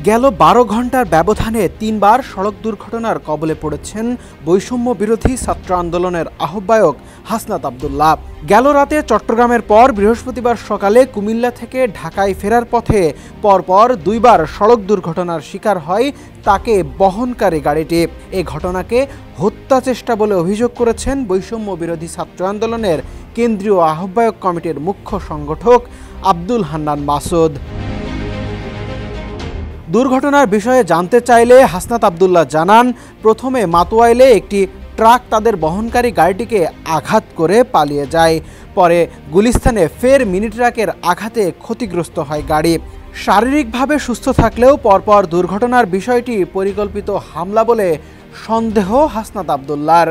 গেল ১২ ঘন্টার ব্যবধানে ৩ বার সড়ক দুর্ঘটনার কবলে পড়েছেন বৈষম্য বিরোধী ছাত্র আন্দোলনের আহ্বায়ক হাসনাত আব্দুল্লাহ। গেল রাতে চট্টগ্রামের পর বৃহস্পতিবার সকালে কুমিল্লা থেকে ঢাকায় ফেরার পথে পরপর ২ বার সড়ক দুর্ঘটনার শিকার হয় তাকে বহনকারী গাড়িটি। এ ঘটনাকে হত্যা চেষ্টা বলে অভিযোগ করেছেন বৈষম্য বিরোধী ছাত্র আন্দোলনের কেন্দ্রীয় আহ্বায়ক কমিটির মুখ্য সংগঠক আব্দুল হান্নান মাসুদ। দুর্ঘটনার বিষয়ে জানতে চাইলে হাসনাত আব্দুল্লাহ জানান, প্রথমে মাতোয়াইলে একটি ট্রাক তাদের বহনকারী গাড়িটিকে আঘাত করে পালিয়ে যায়। পরে গুলিস্তানে ফের মিনি ট্রাকের আঘাতে ক্ষতিগ্রস্ত হয় গাড়ি। শারীরিকভাবে সুস্থ থাকলেও পরপর দুর্ঘটনার বিষয়টি পরিকল্পিত হামলা বলে সন্দেহ হাসনাত আব্দুল্লাহর।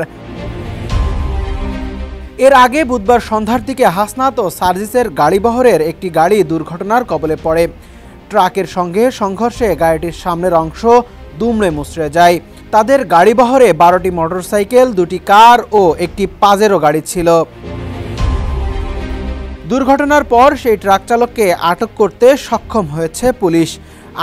এর আগে বুধবার সন্ধ্যার দিকে হাসনাত ও সার্জিসের গাড়িবহরের একটি গাড়ি দুর্ঘটনার কবলে পড়ে। ট্রাকের সঙ্গে সংঘর্ষে গাড়িটির সামনের অংশ দুমড়ে মুচড়ে যায়। তাদের গাড়িবহরে ১২টি মোটরসাইকেল, ২টি কার ও একটি পাজেরো গাড়ি ছিল। দুর্ঘটনার পর সেই ট্রাক চালককে আটক করতে সক্ষম হয়েছে পুলিশ।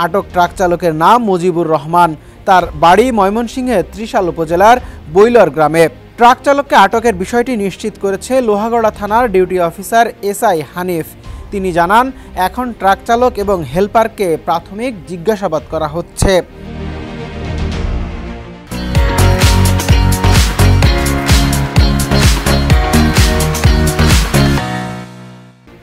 আটক ট্রাক চালকের নাম মুজিবুর রহমান। তার বাড়ি ময়মনসিংহের ত্রিশাল উপজেলার বৈলর গ্রামে। ট্রাক চালককে আটকের বিষয়টি নিশ্চিত করেছে লোহাগড়া থানার ডিউটি অফিসার এসআই হানিফ। তিনি জানান, এখন ট্রাক চালক এবং হেলপারকে প্রাথমিক জিজ্ঞাসাবাদ করা হচ্ছে।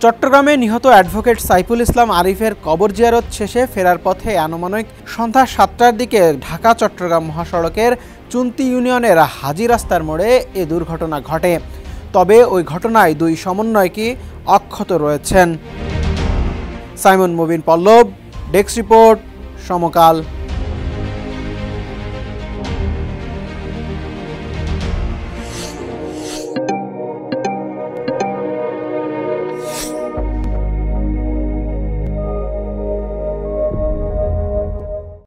চট্টগ্রামে নিহত অ্যাডভোকেট সাইফুল ইসলাম আরিফের কবর জিয়ারত শেষে ফেরার পথে আনুমানিক সন্ধ্যা ৭টার দিকে ঢাকা চট্টগ্রাম মহাসড়কের চুন্তি ইউনিয়নের হাজি রাস্তার মোড়ে এ দুর্ঘটনা ঘটে। তবে ওই ঘটনায় ২ সমন্বয়কই অক্ষত রয়েছেন। সাইমন মুবিন পল্লব, ডেস্ক রিপোর্ট, সমকাল।